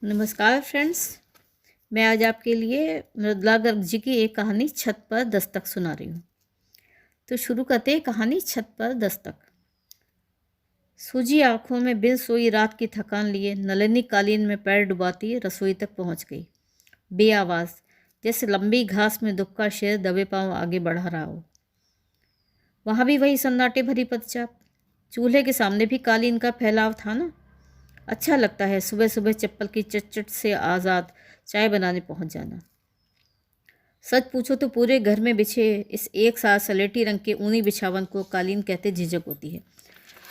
नमस्कार फ्रेंड्स। मैं आज आपके लिए मृदुला गर्ग जी की एक कहानी छत पर दस्तक सुना रही हूँ। तो शुरू करते हैं कहानी छत पर दस्तक। सूजी आंखों में बिन सोई रात की थकान लिए नलिनी कालीन में पैर डुबाती रसोई तक पहुँच गई, बेआवाज़, जैसे लंबी घास में दुबका शेर दबे पांव आगे बढ़ा रहा हो। वहाँ भी वही सन्नाटे भरी पदचाप। चूल्हे के सामने भी कालीन का फैलाव था ना। अच्छा लगता है सुबह सुबह चप्पल की चट से आज़ाद चाय बनाने पहुंच जाना। सच पूछो तो पूरे घर में बिछे इस एक साथ सलेटी रंग के ऊनी बिछावन को कालीन कहते झिझक होती है।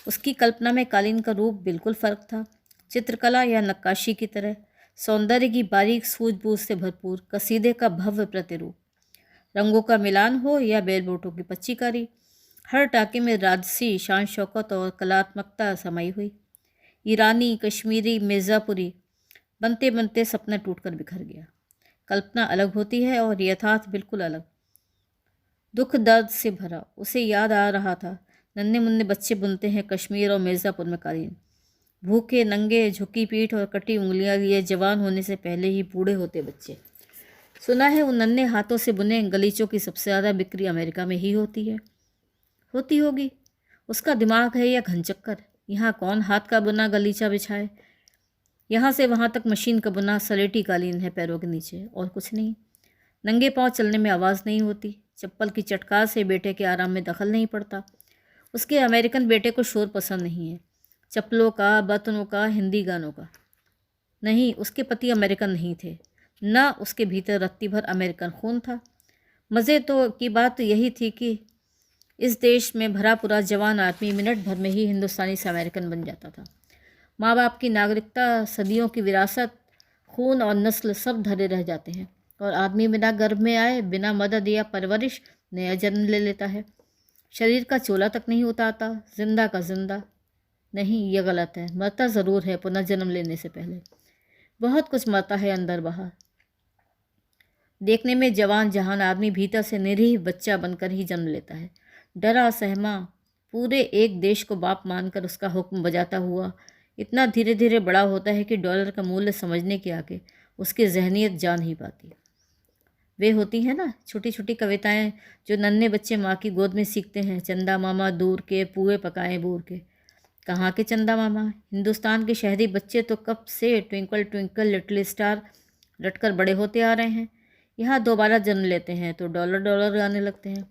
उसकी कल्पना में कालीन का रूप बिल्कुल फ़र्क था, चित्रकला या नक्काशी की तरह, सौंदर्य की बारीक सूझबूझ से भरपूर कसीदे का भव्य प्रतिरूप। रंगों का मिलान हो या बेलबोटों की पच्चीकारी, हर टाके में राजसी शान शौकत और कलात्मकता समाई हुई। ईरानी, कश्मीरी, मिर्ज़ापुरी बनते बनते सपना टूटकर बिखर गया। कल्पना अलग होती है और यथार्थ बिल्कुल अलग। दुख दर्द से भरा उसे याद आ रहा था, नन्हे मुन्ने बच्चे बुनते हैं कश्मीर और मिर्ज़ापुर में कालीन। भूखे नंगे, झुकी पीठ और कटी उंगलियां लिए जवान होने से पहले ही बूढ़े होते बच्चे। सुना है उन नन्हे हाथों से बुने गलीचों की सबसे ज़्यादा बिक्री अमेरिका में ही होती है। होती होगी। उसका दिमाग है या घनचक्कर। यहाँ कौन हाथ का बुना गलीचा बिछाए। यहाँ से वहाँ तक मशीन का बुना सलेटी कालीन है पैरों के नीचे, और कुछ नहीं। नंगे पांव चलने में आवाज़ नहीं होती, चप्पल की चटकार से बेटे के आराम में दखल नहीं पड़ता। उसके अमेरिकन बेटे को शोर पसंद नहीं है, चप्पलों का, बर्तनों का, हिंदी गानों का। नहीं, उसके पति अमेरिकन नहीं थे, न उसके भीतर रत्ती भर अमेरिकन खून था। मज़े तो की बात तो यही थी कि इस देश में भरा पूरा जवान आदमी मिनट भर में ही हिंदुस्तानी से अमेरिकन बन जाता था। माँ बाप की नागरिकता, सदियों की विरासत, खून और नस्ल सब धरे रह जाते हैं, और आदमी बिना गर्भ में आए, बिना मदद या परवरिश नया जन्म ले लेता है। शरीर का चोला तक नहीं उतारता, जिंदा का जिंदा। नहीं, यह गलत है। मरता ज़रूर है पुनर्जन्म लेने से पहले। बहुत कुछ मरता है अंदर बाहर। देखने में जवान जहान आदमी भीतर से निरीह बच्चा बनकर ही जन्म लेता है, डरा सहमा, पूरे एक देश को बाप मानकर उसका हुक्म बजाता हुआ इतना धीरे धीरे बड़ा होता है कि डॉलर का मूल्य समझने के आगे उसकी जहनियत जा नहीं पाती। वे होती हैं ना छोटी छोटी कविताएं जो नन्हे बच्चे माँ की गोद में सीखते हैं। चंदा मामा दूर के पुए पकाए बूर के। कहाँ के चंदा मामा? हिंदुस्तान के शहरी बच्चे तो कब से ट्विंकल ट्विंकल लिटिल स्टार रटकर बड़े होते आ रहे हैं। यहाँ दोबारा जन्म लेते हैं तो डॉलर डॉलर गाने लगते हैं।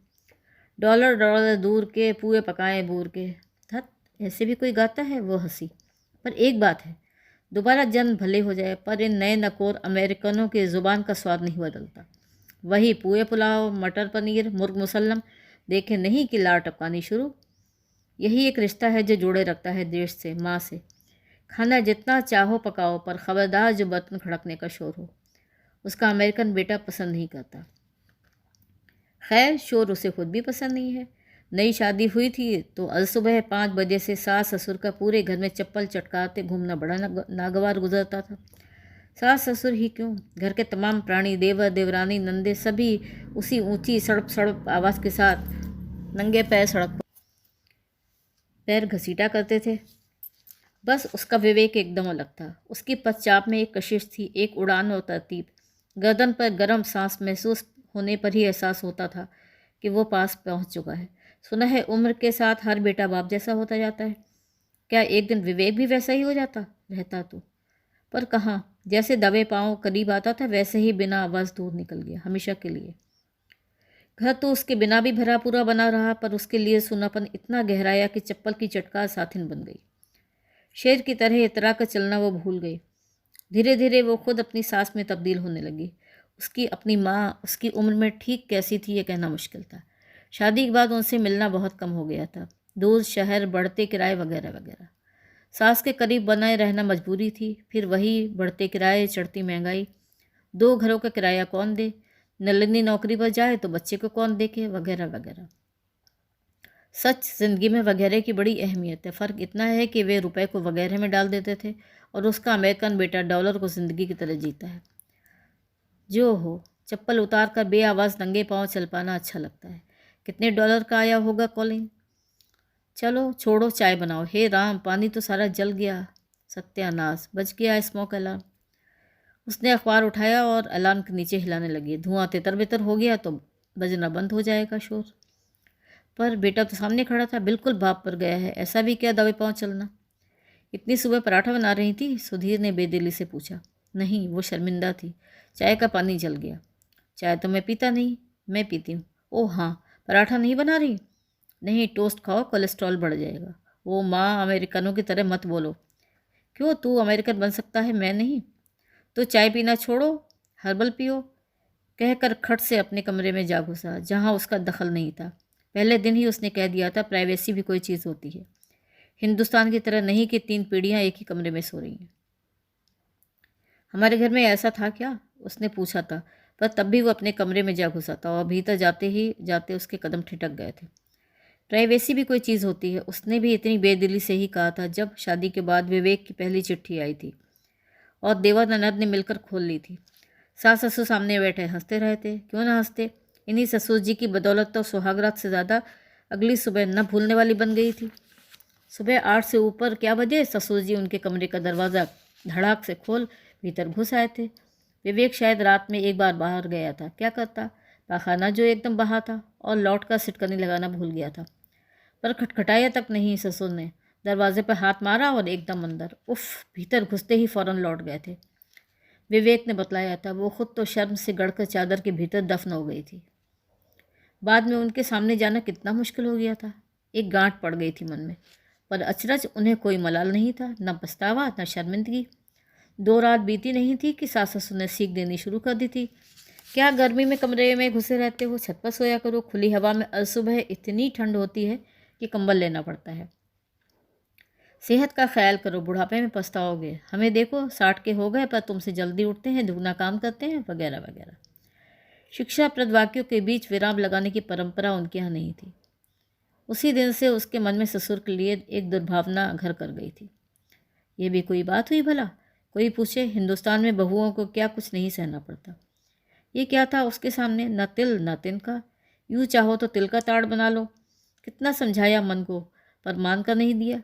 डॉलर डॉलर दूर के पुए पकाए बूर के। धत, ऐसे भी कोई गाता है? वो हंसी। पर एक बात है, दोबारा जन्म भले हो जाए, पर इन नए नकोर अमेरिकनों की ज़ुबान का स्वाद नहीं बदलता। वही पुए पुलाव, मटर पनीर, मुर्ग मुसल्लम, देखे नहीं कि लार टपकानी शुरू। यही एक रिश्ता है जो जोड़े रखता है देश से, माँ से। खाना जितना चाहो पकाओ, पर ख़बरदार जो बर्तन खड़कने का शोर हो, उसका अमेरिकन बेटा पसंद नहीं करता। खैर, शोर उसे खुद भी पसंद नहीं है। नई शादी हुई थी तो अलसुबह 5 बजे से सास ससुर का पूरे घर में चप्पल चटकाते घूमना बड़ा नागवार गुजरता था। सास ससुर ही क्यों, घर के तमाम प्राणी, देवर देवरानी, नंदे, सभी उसी ऊंची सड़प सड़प आवाज़ के साथ नंगे पैर सड़क पर पैर घसीटा करते थे। बस उसका विवेक एकदम अलग था। उसकी पश्चाप में एक कशिश थी, एक उड़ान और तरतीब। गर्दन पर गर्म सांस महसूस होने पर ही एहसास होता था कि वो पास पहुंच चुका है। सुना है उम्र के साथ हर बेटा बाप जैसा होता जाता है। क्या एक दिन विवेक भी वैसा ही हो जाता रहता तो? पर कहाँ, जैसे दबे पांव करीब आता था वैसे ही बिना आवाज़ दूर निकल गया, हमेशा के लिए। घर तो उसके बिना भी भरा पूरा बना रहा, पर उसके लिए सुनापन इतना गहराया कि चप्पल की चटकार साथिन बन गई। शेर की तरह इतरा कर चलना वो भूल गई। धीरे धीरे वो खुद अपनी सास में तब्दील होने लगी। उसकी अपनी माँ उसकी उम्र में ठीक कैसी थी ये कहना मुश्किल था। शादी के बाद उनसे मिलना बहुत कम हो गया था। दूर, शहर, बढ़ते किराए वगैरह वगैरह। सास के करीब बनाए रहना मजबूरी थी, फिर वही बढ़ते किराए, चढ़ती महंगाई। 2 घरों का किराया कौन दे? नलिनी नौकरी पर जाए तो बच्चे को कौन देखे, वगैरह वगैरह। सच, ज़िंदगी में वगैरह की बड़ी अहमियत है। फ़र्क इतना है कि वे रुपए को वगैरह में डाल देते थे, और उसका अमेरिकन बेटा डॉलर को ज़िंदगी की तरह जीता है। जो हो, चप्पल उतार कर बेआवाज़ नंगे पाँव चल पाना अच्छा लगता है। कितने डॉलर का आया होगा कॉलिंग? चलो छोड़ो, चाय बनाओ। हे राम, पानी तो सारा जल गया। सत्यानाश, बज गया स्मोक अलार्म। उसने अखबार उठाया और अलार्म के नीचे हिलाने लगी। धुआं तितर बितर हो गया तो बजना बंद हो जाएगा शोर। पर बेटा तो सामने खड़ा था, बिल्कुल भाप पर गया है। ऐसा भी क्या दबे पाँव चलना। इतनी सुबह पराठा बना रही थी? सुधीर ने बेदिली से पूछा। नहीं, वो शर्मिंदा थी। चाय का पानी जल गया। चाय तो मैं पीता नहीं। मैं पीती हूँ। ओह हाँ, पराठा नहीं बना रही? नहीं, टोस्ट खाओ, कोलेस्ट्रॉल बढ़ जाएगा। वो माँ, अमेरिकनों की तरह मत बोलो। क्यों, तू अमेरिकन बन सकता है, मैं नहीं? तो चाय पीना छोड़ो, हर्बल पियो, कहकर खट से अपने कमरे में जा घुसा, जहाँ उसका दखल नहीं था। पहले दिन ही उसने कह दिया था, प्राइवेसी भी कोई चीज़ होती है, हिंदुस्तान की तरह नहीं कि 3 पीढ़ियाँ एक ही कमरे में सो रही हैं। हमारे घर में ऐसा था क्या? उसने पूछा था, पर तब भी वो अपने कमरे में जा घुसा था और भीतर जाते ही जाते उसके कदम ठिठक गए थे। प्राइवेसी भी कोई चीज़ होती है, उसने भी इतनी बेदिली से ही कहा था जब शादी के बाद विवेक की पहली चिट्ठी आई थी और देवर ननद ने मिलकर खोल ली थी। सास ससुर सामने बैठे हंसते रहे थे। क्यों ना हंसते, इन्हीं ससुर जी की बदौलत तो सुहागरात से ज़्यादा अगली सुबह न भूलने वाली बन गई थी। सुबह 8 से ऊपर क्या बजे ससुर जी उनके कमरे का दरवाज़ा धड़ाक से खोल भीतर घुस आए थे। विवेक शायद रात में एक बार बाहर गया था। क्या करता, पाखाना जो एकदम बहा था, और लौट कर सिटकनी लगाना भूल गया था। पर खटखटाया तक नहीं ससुर ने। दरवाजे पर हाथ मारा और एकदम अंदर। उफ, भीतर घुसते ही फौरन लौट गए थे। विवेक ने बतलाया था, वो खुद तो शर्म से गड़कर चादर के भीतर दफन हो गई थी। बाद में उनके सामने जाना कितना मुश्किल हो गया था। एक गांठ पड़ गई थी मन में। पर अचरज उन्हें कोई मलाल नहीं था, न पछतावा न शर्मिंदगी। 2 रात बीती नहीं थी कि सास ससुर ने सीख देनी शुरू कर दी थी। क्या गर्मी में कमरे में घुसे रहते हो, छत पर सोया करो, खुली हवा में असुबह इतनी ठंड होती है कि कंबल लेना पड़ता है। सेहत का ख्याल करो, बुढ़ापे में पछताओगे। हमें देखो, 60 के हो गए पर तुमसे जल्दी उठते हैं, दुगना काम करते हैं, वगैरह वगैरह। शिक्षाप्रद वाक्यों के बीच विराम लगाने की परंपरा उनके यहाँ नहीं थी। उसी दिन से उसके मन में ससुर के लिए एक दुर्भावना घर कर गई थी। ये भी कोई बात हुई भला? कोई पूछे, हिंदुस्तान में बहुओं को क्या कुछ नहीं सहना पड़ता। ये क्या था उसके सामने, न तिल न तिनका। यूँ चाहो तो तिल का ताड़ बना लो। कितना समझाया मन को, पर मान कर नहीं दिया।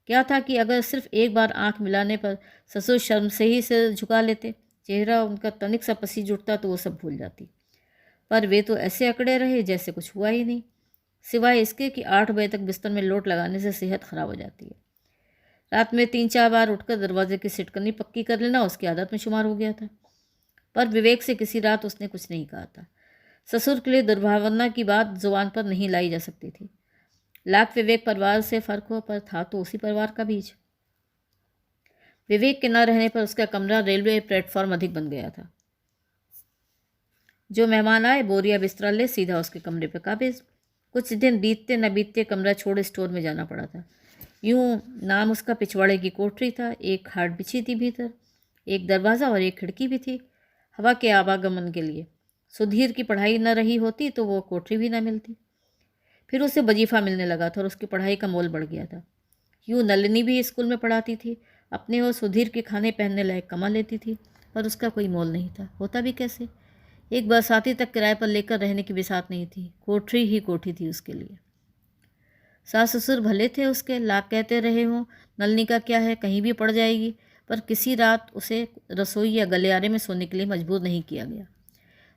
क्या था कि अगर सिर्फ एक बार आंख मिलाने पर ससुर शर्म से ही सिर झुका लेते, चेहरा उनका तनिक सा पसीज उठता तो वो सब भूल जाती। पर वे तो ऐसे अकड़े रहे जैसे कुछ हुआ ही नहीं, सिवाय इसके कि 8 बजे तक बिस्तर में लोट लगाने से सेहत खराब हो जाती है। रात में 3-4 बार उठकर दरवाजे की सिटकनी पक्की कर लेना उसकी आदत में शुमार हो गया था। पर विवेक से किसी रात उसने कुछ नहीं कहा था। ससुर के लिए दुर्भावना की बात जुबान पर नहीं लाई जा सकती थी। लाख विवेक परिवार से फर्क हो, पर था तो उसी परिवार का बीज। विवेक के न रहने पर उसका कमरा रेलवे प्लेटफॉर्म अधिक बन गया था। जो मेहमान आए, बोरिया बिस्तरा ले सीधा उसके कमरे पर काबिज। कुछ दिन बीतते न बीतते कमरा छोड़ स्टोर में जाना पड़ा था। यूं नाम उसका पिछवाड़े की कोठरी था। एक खाट बिछी थी भीतर, एक दरवाज़ा और एक खिड़की भी थी हवा के आवागमन के लिए। सुधीर की पढ़ाई न रही होती तो वो कोठरी भी न मिलती। फिर उसे वजीफ़ा मिलने लगा था और उसकी पढ़ाई का मोल बढ़ गया था। यूँ नलिनी भी स्कूल में पढ़ाती थी, अपने और सुधीर के खाने पहनने लायक कमा लेती थी, पर उसका कोई मोल नहीं था। होता भी कैसे? एक बरसाती तक किराए पर लेकर रहने की बिसात नहीं थी। कोठरी ही कोठी थी उसके लिए। सास ससुर भले थे उसके, लाख कहते रहे हों नलनी का क्या है, कहीं भी पड़ जाएगी, पर किसी रात उसे रसोई या गलियारे में सोने के लिए मजबूर नहीं किया गया।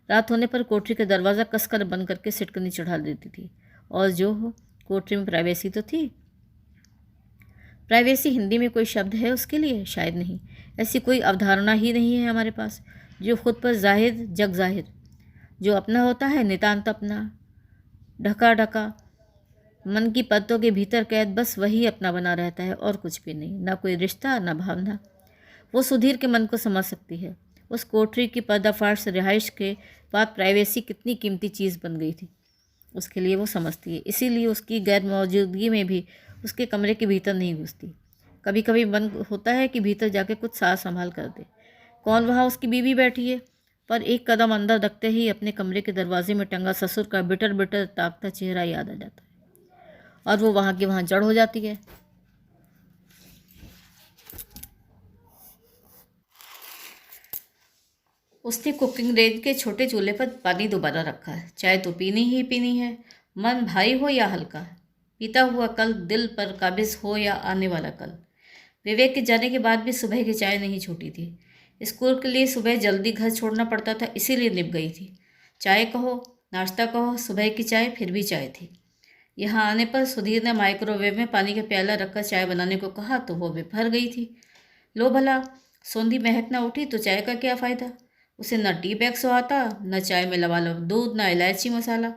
रात होने पर कोठरी का दरवाज़ा कसकर बंद करके सिटकनी चढ़ा देती थी। और जो हो, कोठरी में प्राइवेसी तो थी। प्राइवेसी हिंदी में कोई शब्द है उसके लिए? शायद नहीं। ऐसी कोई अवधारणा ही नहीं है हमारे पास। जो खुद पर जाहिर जग जाहिर, जो अपना होता है नितांत अपना, ढका ढका मन की परतों के भीतर कैद, बस वही अपना बना रहता है और कुछ भी नहीं। ना कोई रिश्ता, ना भावना। वो सुधीर के मन को समझ सकती है। उस कोठरी की पर्दाफाश से रिहाइश के बाद प्राइवेसी कितनी कीमती चीज़ बन गई थी उसके लिए, वो समझती है। इसीलिए उसकी गैर मौजूदगी में भी उसके कमरे के भीतर नहीं घुसती। कभी कभी मन होता है कि भीतर जाके कुछ साथ संभाल कर दे। कौन वहाँ उसकी बीवी बैठी है, पर एक कदम अंदर रखते ही अपने कमरे के दरवाजे में टंगा ससुर का बिटर बिटर ताकता चेहरा याद आ जाता है और वो वहाँ की वहाँ जड़ हो जाती है। उसने कुकिंग रेंज के छोटे चूल्हे पर पानी दोबारा रखा है। चाय तो पीनी ही पीनी है, मन भारी हो या हल्का। पीता हुआ कल दिल पर काबिज हो या आने वाला कल। विवेक के जाने के बाद भी सुबह की चाय नहीं छूटी थी। स्कूल के लिए सुबह जल्दी घर छोड़ना पड़ता था, इसीलिए निभ गई थी। चाय कहो, नाश्ता कहो, सुबह की चाय फिर भी चाय थी। यहाँ आने पर सुधीर ने माइक्रोवेव में पानी का प्याला रखकर चाय बनाने को कहा तो वो भी भर गई थी। लो भला, सौंधी महक न उठी तो चाय का क्या फ़ायदा। उसे न टी बैग सुहाता, न चाय में लबालब दूध, न इलायची मसाला।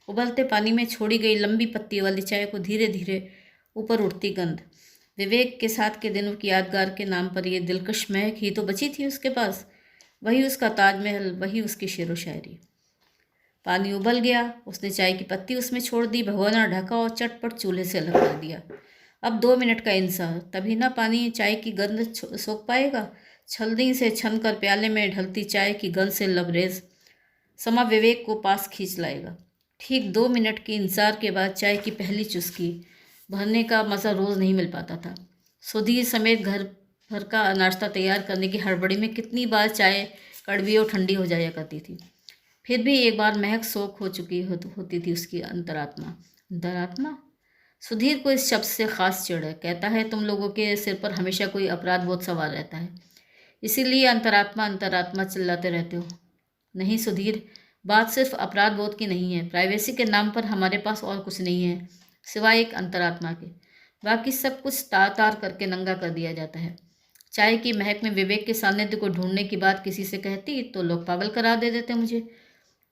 उबलते पानी में छोड़ी गई लंबी पत्ती वाली चाय को धीरे धीरे ऊपर उठती गंध। विवेक के साथ के दिनों की यादगार के नाम पर यह दिलकश महक ही तो बची थी उसके पास। वही उसका ताजमहल, वही उसकी शेरो शायरी। पानी उबल गया, उसने चाय की पत्ती उसमें छोड़ दी, भगोना ढका और चटपट चूल्हे से अलग कर दिया। अब 2 मिनट का इंतजार, तभी ना पानी चाय की गंध सोख पाएगा। छलनी से छन कर प्याले में ढलती चाय की गंध से लबरेज समा विवेक को पास खींच लाएगा। ठीक 2 मिनट के इंतजार के बाद चाय की पहली चुस्की भरने का मज़ा रोज़ नहीं मिल पाता था। सुधीर समेत घर भर का नाश्ता तैयार करने की हड़बड़ी में कितनी बार चाय कड़वी और ठंडी हो जाया करती थी। फिर भी एक बार महक सोख हो चुकी होती थी उसकी अंतरात्मा। अंतरात्मा? सुधीर को इस शब्द से खास चिढ़ है। कहता है तुम लोगों के सिर पर हमेशा कोई अपराध बोध सवार रहता है, इसीलिए अंतरात्मा अंतरात्मा चिल्लाते रहते हो। नहीं सुधीर, बात सिर्फ अपराध बोध की नहीं है। प्राइवेसी के नाम पर हमारे पास और कुछ नहीं है सिवाय एक अंतरात्मा के। बाकी सब कुछ तार तार करके नंगा कर दिया जाता है। चाय की महक में विवेक के सानिध्य को ढूंढने की बात किसी से कहती तो लोग पागल करा दे देते मुझे।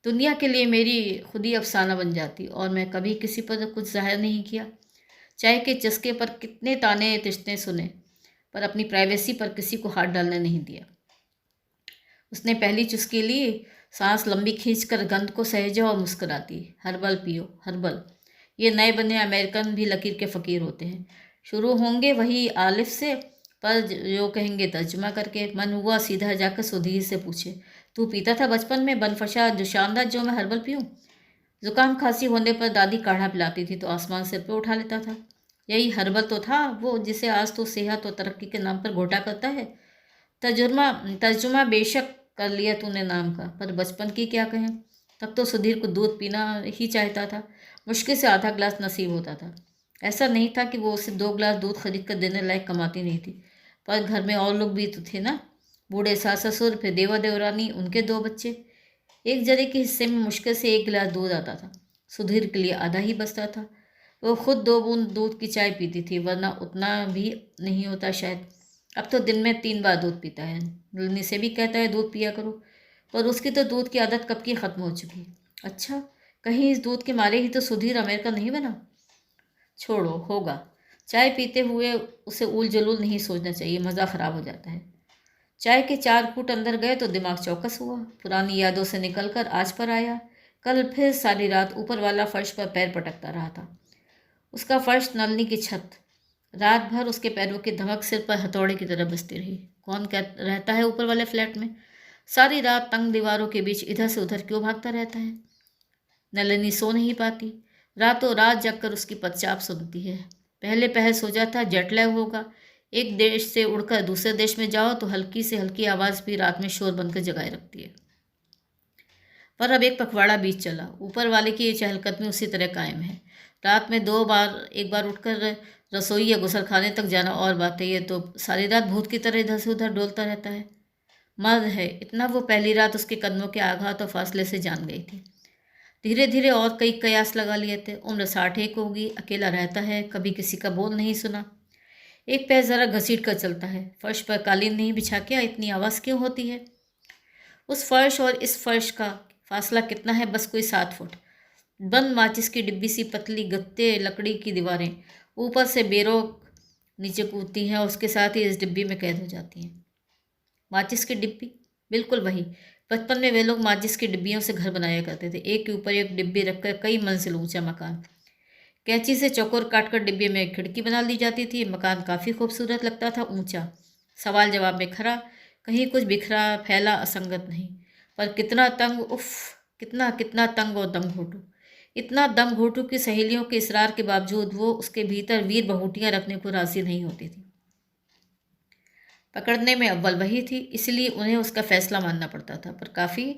दुनिया के लिए मेरी खुद ही अफसाना बन जाती, और मैं कभी किसी पर कुछ जाहिर नहीं किया। चाय के चस्के पर कितने ताने तिश्ते सुने, पर अपनी प्राइवेसी पर किसी को हाथ डालने नहीं दिया। उसने पहली चुस्की ली, सांस लंबी खींचकर गंध को सहेजा और मुस्कुराती। हर्बल पियो, हर्बल। ये नए बने अमेरिकन भी लकीर के फ़कीर होते हैं। शुरू होंगे वही आलिफ से, पर जो कहेंगे तर्जुमा करके। मन हुआ सीधा जाकर सुधीर से पूछे, तू पीता था बचपन में बनफशा जो शानदार जो मैं हर्बल पीऊँ? जुकाम खांसी होने पर दादी काढ़ा पिलाती थी तो आसमान सिर पे उठा लेता था। यही हर्बल तो था वो जिसे आज तो सेहत और तरक्की के नाम पर घोटा करता है। तर्जुमा तर्जुमा बेशक कर लिया तूने नाम का, पर बचपन की क्या कहें। तब तो सुधीर को दूध पीना ही चाहता था। मुश्किल से आधा ग्लास नसीब होता था। ऐसा नहीं था कि वो उसे 2 गिलास दूध खरीद कर देने लायक कमाती नहीं थी, पर घर में और लोग भी तो थे ना। बूढ़े सास ससुर, फिर देवर देवरानी, उनके 2 बच्चे। एक जने के हिस्से में मुश्किल से 1 गिलास दूध आता था। सुधीर के लिए आधा ही बचता था। वो खुद 2 बूंद दूध की चाय पीती थी, वरना उतना भी नहीं होता शायद। अब तो दिन में 3 बार दूध पीता है। नलनी से भी कहता है दूध पिया करो, पर उसकी तो दूध की आदत कब की ख़त्म हो चुकी। अच्छा, कहीं इस दूध के मारे ही तो सुधीर अमेरिका नहीं बना। छोड़ो, होगा। चाय पीते हुए उसे उल जलूल नहीं सोचना चाहिए, मज़ा ख़राब हो जाता है। चाय के 4 घूंट अंदर गए तो दिमाग चौकस हुआ। पुरानी यादों से निकलकर आज पर आया। कल फिर सारी रात ऊपर वाला फर्श पर पैर पटकता रहा था। उसका फर्श, नलनी की छत। रात भर उसके पैरों की धमक सिर पर हथौड़े की तरह बजती रही। कौन रहता है ऊपर वाले फ्लैट में? सारी रात तंग दीवारों के बीच इधर से उधर क्यों भागता रहता है? नलिनी सो नहीं पाती। रातों रात जगकर उसकी पदचाप सुनती है। पहले पहल सोचा था जेट लैग होगा। एक देश से उड़कर दूसरे देश में जाओ तो हल्की से हल्की आवाज़ भी रात में शोर बनकर जगाए रखती है। पर अब एक पखवाड़ा बीत चला। ऊपर वाले की चहलकदमी उसी तरह कायम है। रात में 2 बार, एक बार उठकर रसोई या गुसलखाने तक जाना और बात है, ये तो सारी रात भूत की तरह इधर से उधर डोलता रहता है। मर्द है, इतना वो पहली रात उसके कदमों के आघात और फासले से जान गई थी। धीरे धीरे और कई कयास लगा लिए थे। उम्र 60 होगी, अकेला रहता है, कभी किसी का बोल नहीं सुना। एक पैर ज़रा घसीट कर चलता है। फर्श पर कालीन नहीं बिछा के इतनी आवाज़ क्यों होती है? उस फर्श और इस फर्श का फासला कितना है? बस कोई 7 फुट। बंद माचिस की डिब्बी सी पतली गत्ते लकड़ी की दीवारें ऊपर से बेरोक नीचे कूदती हैं और उसके साथ ही इस डिब्बी में कैद हो जाती हैं। माचिस की डिब्बी, बिल्कुल वही। बचपन में वे लोग माचिस की डिब्बियों से घर बनाया करते थे, एक के ऊपर एक डिब्बी रखकर कई मंजिल ऊंचा मकान। कैंची से चौकोर काटकर डिब्बे में एक खिड़की बना ली जाती थी। मकान काफ़ी खूबसूरत लगता था, ऊंचा। सवाल जवाब में खरा, कहीं कुछ बिखरा फैला असंगत नहीं। पर कितना तंग, उफ, कितना कितना तंग और दम घोटू। इतना दम घोटू कि सहेलियों के इसरार के बावजूद वो उसके भीतर वीर बहूटियाँ रखने को राजी नहीं होती थी। पकड़ने में अव्वल वही थी, इसलिए उन्हें उसका फैसला मानना पड़ता था। पर काफ़ी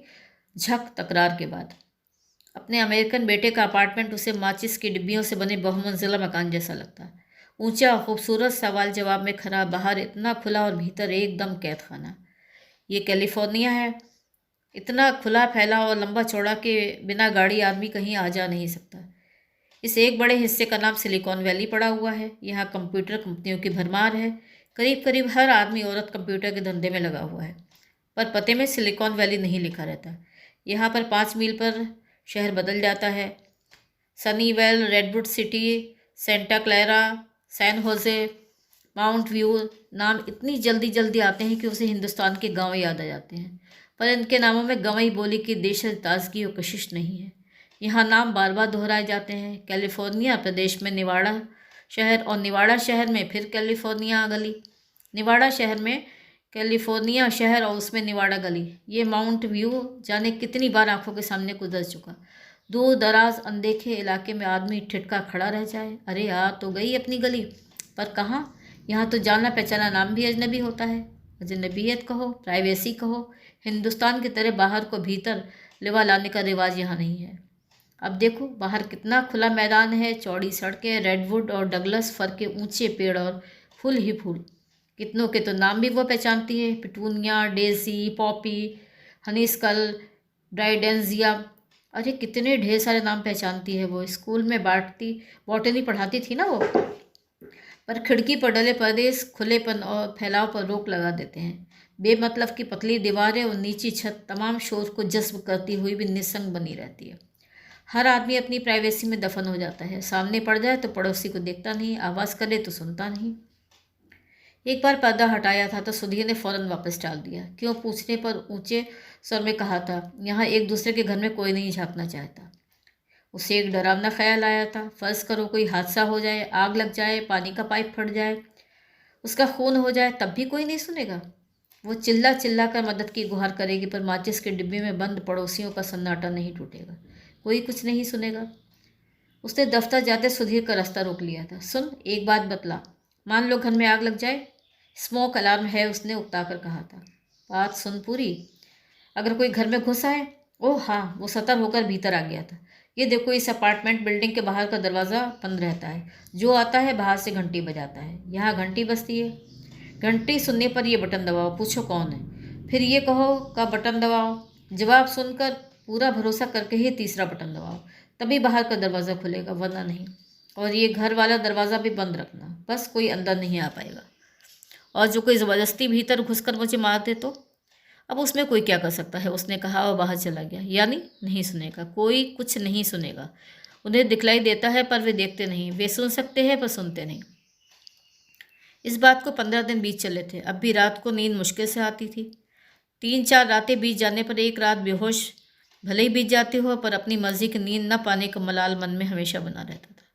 झक तकरार के बाद अपने अमेरिकन बेटे का अपार्टमेंट उसे माचिस की डिब्बियों से बने बहुमंजिला मकान जैसा लगता। ऊंचा खूबसूरत सवाल जवाब में खड़ा, बाहर इतना खुला और भीतर एकदम कैद खाना। ये कैलिफोर्निया है, इतना खुला फैला और लंबा चौड़ा के बिना गाड़ी आदमी कहीं आ जा नहीं सकता। इस एक बड़े हिस्से का नाम सिलिकॉन वैली पड़ा हुआ है। यहाँ कंप्यूटर कंपनियों की भरमार है। करीब करीब हर आदमी औरत कंप्यूटर के धंधे में लगा हुआ है, पर पते में सिलिकॉन वैली नहीं लिखा रहता। यहाँ पर 5 मील पर शहर बदल जाता है। Sunnyvale, Redwood City, Santa Clara, San Jose, Mount View नाम इतनी जल्दी जल्दी आते हैं कि उसे हिंदुस्तान के गांव याद आ जाते हैं, पर इनके नामों में गंवई बोली की देशज ताजगी और कशिश नहीं है। यहाँ नाम बार बार दोहराए जाते हैं। कैलिफोर्निया प्रदेश में निवाड़ा शहर, और निवाड़ा शहर में फिर कैलिफोर्निया गली। निवाड़ा शहर में कैलिफोर्निया शहर और उसमें निवाड़ा गली। ये माउंट व्यू जाने कितनी बार आंखों के सामने गुजर चुका। दूर दराज अनदेखे इलाके में आदमी ठिठका खड़ा रह जाए, अरे यार तो गई अपनी गली, पर कहाँ। यहाँ तो जाना पहचाना नाम भी अजनबी होता है। अजनबीयत कहो, प्राइवेसी कहो, हिंदुस्तान की तरह बाहर को भीतर लिवा लाने का रिवाज यहाँ नहीं है। अब देखो बाहर कितना खुला मैदान है, चौड़ी सड़कें, रेडवुड और डगलस फर के ऊंचे पेड़ और फूल ही फूल। कितनों के तो नाम भी वो पहचानती है, पिटूनिया, डेजी, पॉपी, हनीस्कल, ड्राइडेंजिया। अरे कितने ढेर सारे नाम पहचानती है वो। स्कूल में बॉटनी पढ़ाती थी ना वो। पर खिड़की पर डले पर्दे खुलेपन और फैलाव पर रोक लगा देते हैं। बेमतलब की पतली दीवारें और नीची छत तमाम शोर को जज्ब करती हुई भी निस्संग बनी रहती है। हर आदमी अपनी प्राइवेसी में दफन हो जाता है। सामने पड़ जाए तो पड़ोसी को देखता नहीं, आवाज़ करे तो सुनता नहीं। एक बार पर्दा हटाया था तो सुधीर ने फौरन वापस डाल दिया। क्यों पूछने पर ऊंचे स्वर में कहा था, यहाँ एक दूसरे के घर में कोई नहीं झांकना चाहता। उसे एक डरावना ख्याल आया था। फर्ज करो कोई हादसा हो जाए, आग लग जाए, पानी का पाइप फट जाए, उसका खून हो जाए, तब भी कोई नहीं सुनेगा। वो चिल्ला चिल्ला कर मदद की गुहार करेगी, पर माचिस के डिब्बे में बंद पड़ोसियों का सन्नाटा नहीं टूटेगा, कोई कुछ नहीं सुनेगा। उसने दफ्तर जाते सुधीर का रास्ता रोक लिया था। सुन, एक बात बतला, मान लो घर में आग लग जाए, स्मोक अलार्म है, उसने उकता कर कहा था। बात सुन पूरी, अगर कोई घर में घुसा है। ओह हाँ, वो सतर्क होकर भीतर आ गया था। ये देखो, इस अपार्टमेंट बिल्डिंग के बाहर का दरवाज़ा बंद रहता है। जो आता है बाहर से घंटी बजाता है। यहाँ घंटी बजती है। घंटी सुनने पर ये बटन दबाओ, पूछो कौन है, फिर ये कहो का बटन दबाओ। जवाब सुनकर पूरा भरोसा करके ही तीसरा बटन दबाओ, तभी बाहर का दरवाज़ा खुलेगा, वरना नहीं। और ये घर वाला दरवाज़ा भी बंद रखना, बस कोई अंदर नहीं आ पाएगा। और जो कोई ज़बरदस्ती भीतर घुसकर मुझे मार दे तो अब उसमें कोई क्या कर सकता है, उसने कहा और बाहर चला गया। यानी नहीं सुनेगा, कोई कुछ नहीं सुनेगा। उन्हें दिखलाई देता है पर वे देखते नहीं, वे सुन सकते हैं पर सुनते नहीं। इस बात को 15 दिन बीत चले थे। अब भी रात को नींद मुश्किल से आती थी। 3-4 रातें बीत जाने पर एक रात बेहोश भले ही बीत जाती हो, पर अपनी मर्जी की नींद न पाने का मलाल मन में हमेशा बना रहता था।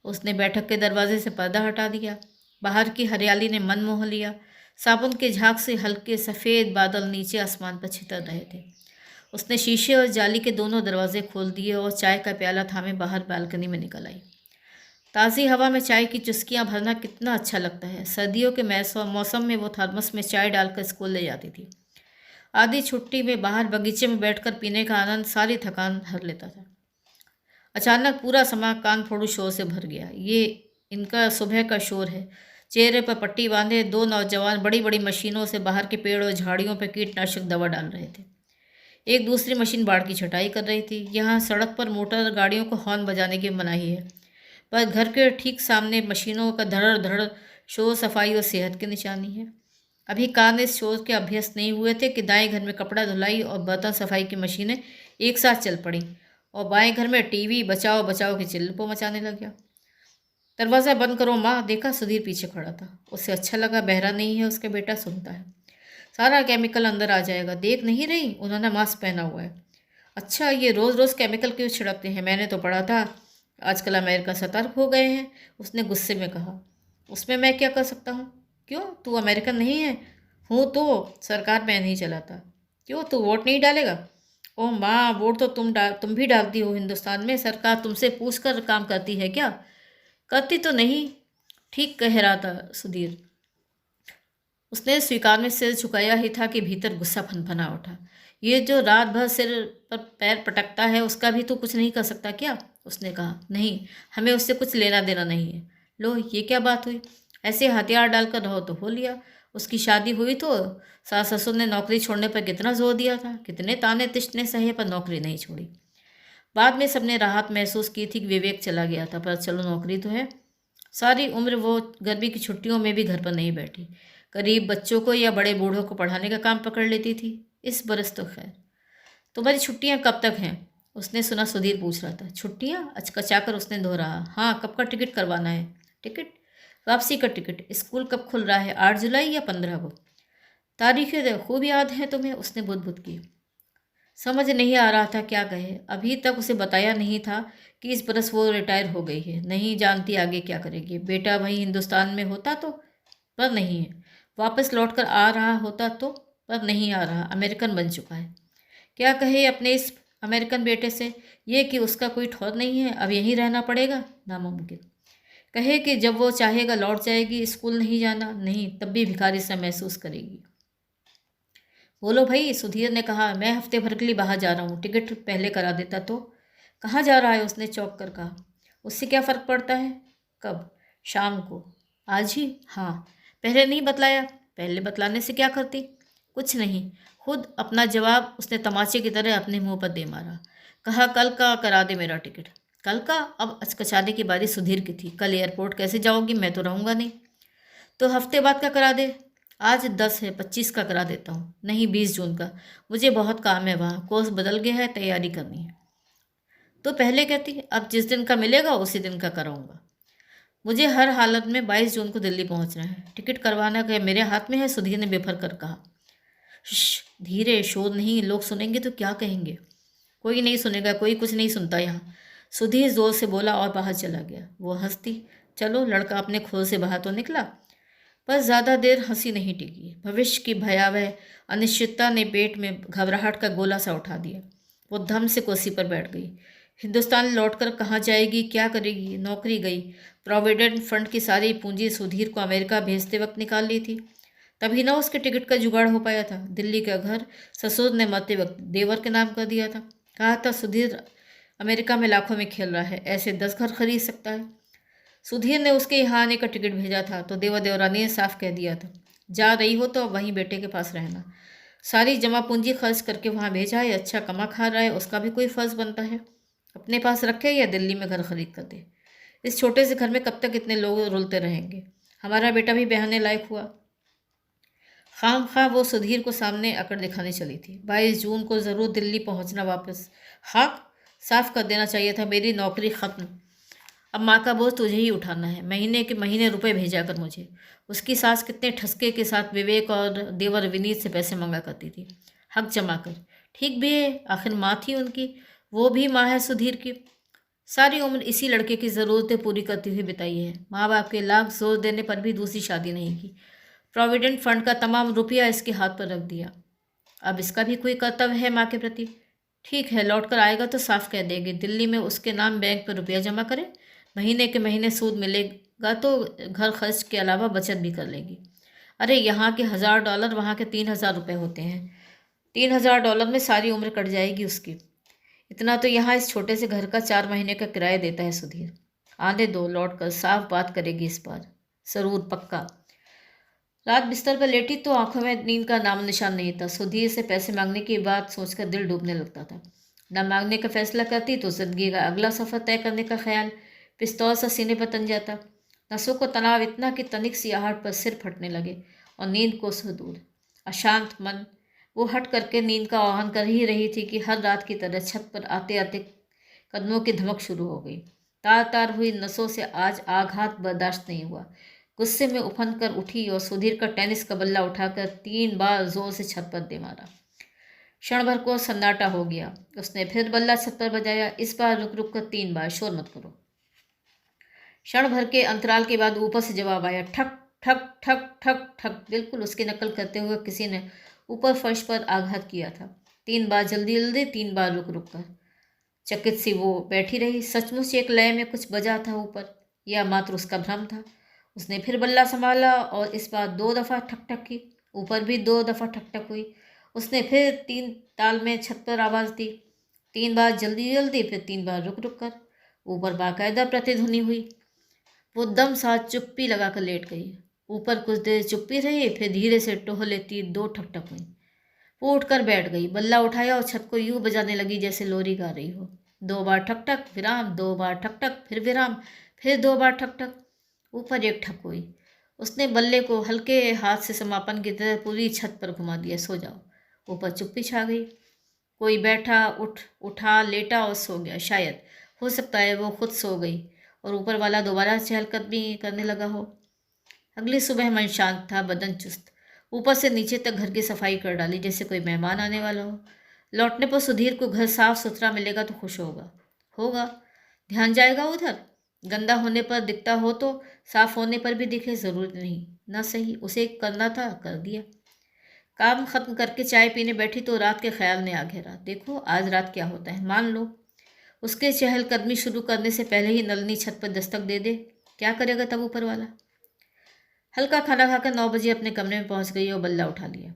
उसने बैठक के दरवाजे से पर्दा हटा दिया। बाहर की हरियाली ने मन मोह लिया। साबुन के झाग से हल्के सफ़ेद बादल नीचे आसमान पर छितर रहे थे। उसने शीशे और जाली के दोनों दरवाजे खोल दिए और चाय का प्याला थामे बाहर बालकनी में निकल आई। ताज़ी हवा में चाय की चुस्कियां भरना कितना अच्छा लगता है। सर्दियों के मौसम में वो थर्मस में चाय डालकर स्कूल ले जाती थी। आधी छुट्टी में बाहर बगीचे में बैठकर पीने का आनंद सारी थकान हर लेता था। अचानक पूरा समा कान फोड़ू शोर से भर गया। ये इनका सुबह का शोर है। चेहरे पर पट्टी बांधे 2 नौजवान बड़ी बड़ी मशीनों से बाहर के पेड़ और झाड़ियों पर कीटनाशक दवा डाल रहे थे। एक दूसरी मशीन बाढ़ की छटाई कर रही थी। यहाँ सड़क पर मोटर गाड़ियों को हॉर्न बजाने की मनाही है, पर घर के ठीक सामने मशीनों का धड़ड़ धड़ड़ शोर सफाई और सेहत की निशानी है। अभी कान इस शोर के अभ्यस्त नहीं हुए थे कि दाएं घर में कपड़ा धुलाई और बर्तन सफाई की मशीनें एक साथ चल पड़ी और बाएं घर में टीवी बचाओ बचाओ की चिल्लपो मचाने लग गया। दरवाज़ा बंद करो माँ, देखा सुधीर पीछे खड़ा था। उसे अच्छा लगा, बहरा नहीं है, उसका बेटा सुनता है। सारा केमिकल अंदर आ जाएगा, देख नहीं रही, उन्होंने मास्क पहना हुआ है। अच्छा, ये रोज़ रोज़ केमिकल क्यों छिड़कते हैं, मैंने तो पढ़ा था आजकल अमेरिका सतर्क हो गए हैं, उसने गुस्से में कहा। उसमें मैं क्या कर सकता हूँ? क्यों, तू अमेरिकन नहीं है? हूँ तो सरकार मैं नहीं चलाता। क्यों, तू वोट नहीं डालेगा? ओह माँ, वोट तो तुम भी डालती हो। हिंदुस्तान में सरकार तुमसे पूछ कर काम करती है क्या? करती तो नहीं। ठीक कह रहा था सुधीर। उसने स्वीकार में सिर झुकाया ही था कि भीतर गुस्सा फनफना उठा। ये जो रात भर सिर पर पैर पटकता है, उसका भी तो कुछ नहीं कर सकता क्या? उसने कहा। नहीं, हमें उससे कुछ लेना देना नहीं है। लो ये क्या बात हुई, ऐसे हथियार डालकर रहो तो हो लिया। उसकी शादी हुई तो सास ससुर ने नौकरी छोड़ने पर कितना जोर दिया था, कितने ताने तिश्तने सहे पर नौकरी नहीं छोड़ी। बाद में सबने राहत महसूस की थी कि विवेक चला गया था, पर चलो नौकरी तो है। सारी उम्र वो गर्मी की छुट्टियों में भी घर पर नहीं बैठी, करीब बच्चों को या बड़े बूढ़ों को पढ़ाने का काम पकड़ लेती थी। इस बरस तो खैर। तुम्हारी छुट्टियां कब तक हैं? उसने सुना सुधीर पूछ रहा था। छुट्टियां? अचकचाकर उसने दोहराया। हाँ, कब का टिकट करवाना है? टिकट? वापसी का टिकट। स्कूल कब खुल रहा है, 8 जुलाई या 15 को? तारीखें खूब याद हैं तुम्हें, उसने बुदबुद की। समझ नहीं आ रहा था क्या कहे। अभी तक उसे बताया नहीं था कि इस बरस वो रिटायर हो गई है। नहीं जानती आगे क्या करेगी। बेटा वहीं हिंदुस्तान में होता तो, पर नहीं है। वापस लौट कर आ रहा होता तो, पर नहीं आ रहा, अमेरिकन बन चुका है। क्या कहे अपने इस अमेरिकन बेटे से? ये कि उसका कोई ठौर नहीं है, अब यहीं रहना पड़ेगा, नामुमकिन। कहे कि जब वो चाहेगा लौट जाएगी, स्कूल नहीं जाना, नहीं, तब भी भिखारी सा महसूस करेगी। बोलो भाई, सुधीर ने कहा। मैं हफ्ते भर के लिए बाहर जा रहा हूँ, टिकट पहले करा देता तो। कहाँ जा रहा है? उसने चौंक कर कहा। उससे क्या फ़र्क पड़ता है? कब? शाम को। आज ही? हाँ। पहले नहीं बतलाया? पहले बतलाने से क्या करती? कुछ नहीं। खुद अपना जवाब उसने तमाचे की तरह अपने मुंह पर दे मारा। कहा कल का करा दे मेरा टिकट। कल का? अब अचकचाने की बारी सुधीर की थी। कल एयरपोर्ट कैसे जाओगी? मैं तो रहूँगा नहीं। तो हफ्ते बाद का करा दे। आज 10 है, 25 का करा देता हूँ। नहीं, 20 जून का। मुझे बहुत काम है वहाँ, कोर्स बदल गया है, तैयारी करनी है। तो पहले कहती, अब जिस दिन का मिलेगा उसी दिन का कराऊंगा। मुझे हर हालत में 22 जून को दिल्ली पहुँचना है। टिकट करवाना क्या मेरे हाथ में है? सुधीर ने बेफर कर कहा। श्श, धीरे, शोर नहीं, लोग सुनेंगे तो क्या कहेंगे? कोई नहीं सुनेगा, कोई कुछ नहीं सुनता यहाँ। सुधीर जोर से बोला और बाहर चला गया। वो हंसती। चलो, लड़का अपने खोल से बाहर तो निकला। पर ज़्यादा देर हंसी नहीं टिकी। भविष्य की भयावह अनिश्चितता ने पेट में घबराहट का गोला सा उठा दिया। वो धम से कुर्सी पर बैठ गई। हिंदुस्तान लौटकर कहाँ जाएगी, क्या करेगी? नौकरी गई। प्रोविडेंट फंड की सारी पूंजी सुधीर को अमेरिका भेजते वक्त निकाल ली थी, तभी ना उसके टिकट का जुगाड़ हो पाया था। दिल्ली का घर ससुर ने मरते वक्त देवर के नाम कर दिया था। कहा था सुधीर अमेरिका में लाखों में खेल रहा है, ऐसे 10 घर खरीद सकता है। सुधीर ने उसके यहाँ आने का टिकट भेजा था तो देवर देवरानी ने साफ कह दिया था, जा रही हो तो अब वहीं बेटे के पास रहना। सारी जमा पूंजी खर्च करके वहाँ भेजा है, अच्छा कमा खा रहा है, उसका भी कोई फर्ज बनता है। अपने पास रखे या दिल्ली में घर खरीद कर दे। इस छोटे से घर में कब तक इतने लोग रुलते रहेंगे? हमारा बेटा भी बहने लायक हुआ। खाम खा वो सुधीर को सामने अकड़ दिखाने चली थी। 22 जून को ज़रूर दिल्ली पहुंचना वापस। खाक साफ कर देना चाहिए था, मेरी नौकरी खत्म। अब माँ का बोझ तुझे ही उठाना है, महीने के महीने रुपए भेजा कर मुझे। उसकी सास कितने ठसके के साथ विवेक और देवर विनीत से पैसे मांगा करती थी, हक जमा कर। ठीक भी है, आखिर माँ थी उनकी, वो भी माँ है सुधीर की। सारी उम्र इसी लड़के की ज़रूरतें पूरी करती हुई बिताई है। माँ बाप के लाख जोर देने पर भी दूसरी शादी नहीं की। प्रोविडेंट फंड का तमाम रुपया इसके हाथ पर रख दिया। अब इसका भी कोई कर्तव्य है माँ के प्रति। ठीक है, लौट कर आएगा तो साफ कह देगी दिल्ली में उसके नाम बैंक पर रुपया जमा करे, महीने के महीने सूद मिलेगा तो घर खर्च के अलावा बचत भी कर लेगी। अरे यहाँ के $1000 वहाँ के 3000 रुपये होते हैं। $3000 में सारी उम्र कट जाएगी उसकी। इतना तो यहाँ इस छोटे से घर का 4 महीने का किराया देता है सुधीर। आने दो, लौट कर साफ बात करेगी इस बार, जरूर, पक्का। रात बिस्तर पर लेटी तो आंखों में नींद का नाम निशान नहीं था। सुधीर से पैसे मांगने की बात सोचकर दिल डूबने लगता था। न मांगने का फैसला करती तो जिंदगी का अगला सफ़र तय करने का ख्याल पिस्तौल सा सीने पर तन जाता। नसों को तनाव इतना कि तनिक सी आहट पर सिर फटने लगे और नींद को सो दूर। अशांत मन वो हट करके नींद का आह्वान कर ही रही थी कि हर रात की तरह छत पर आते आते कदमों की धमक शुरू हो गई। तार तार हुई नसों से आज आघात बर्दाश्त नहीं हुआ। गुस्से में उफन कर उठी और सुधीर का टेनिस का बल्ला उठाकर 3 बार जोर से छत पर दे मारा। क्षण भर को सन्नाटा हो गया। उसने फिर बल्ला छत पर बजाया, इस बार रुक रुक कर 3 बार। शोर मत करो। क्षण भर के अंतराल के बाद ऊपर से जवाब आया, ठक ठक ठक ठक ठक। बिल्कुल उसकी नकल करते हुए किसी ने ऊपर फर्श पर आघात किया था। 3 बार जल्दी जल्दी, 3 बार रुक रुक कर। चकित सी वो बैठी रही। सचमुच एक लय में कुछ बजा था ऊपर, या मात्र उसका भ्रम था? उसने फिर बल्ला संभाला और इस बार 2 दफ़ा ठक ठक की। ऊपर भी 2 दफ़ा ठक ठक हुई। उसने फिर 3 ताल में छत पर आवाज़ दी। 3 बार जल्दी जल्दी, फिर 3 बार रुक रुक कर। ऊपर बाकायदा प्रतिध्वनि हुई। वो दम साथ चुप्पी लगाकर लेट गई। ऊपर कुछ देर चुप्पी रही, फिर धीरे से टोह लेती 2 ठक-ठक हुई। वो उठकर बैठ गई, बल्ला उठाया और छत को यूं बजाने लगी जैसे लोरी गा रही हो। 2 बार ठक-ठक विराम, 2 बार ठक-ठक फिर विराम, फिर 2 बार ठक-ठक। ऊपर एक ठक हुई। उसने बल्ले को हल्के हाथ से समापन की तरह पूरी छत पर घुमा दिया। सो जाओ। ऊपर चुप्पी छा गई। कोई बैठा, उठा, लेटा और सो गया। शायद, हो सकता है वो खुद सो गई और ऊपर वाला दोबारा चहलकदमी करने लगा हो। अगली सुबह मन शांत था, बदन चुस्त। ऊपर से नीचे तक घर की सफाई कर डाली जैसे कोई मेहमान आने वाला हो। लौटने पर सुधीर को घर साफ सुथरा मिलेगा तो खुश होगा। होगा। ध्यान जाएगा उधर। गंदा होने पर दिखता हो तो साफ होने पर भी दिखे, जरूरी नहीं। न सही, उसे करना था, कर दिया। काम खत्म करके चाय पीने बैठी तो रात के ख्याल ने आ घेरा। देखो आज रात क्या होता है। मान लो उसके चहलकदमी शुरू करने से पहले ही नलनी छत पर दस्तक दे दे, क्या करेगा तब ऊपर वाला। हल्का खाना खाकर 9 बजे अपने कमरे में पहुंच गई और बल्ला उठा लिया।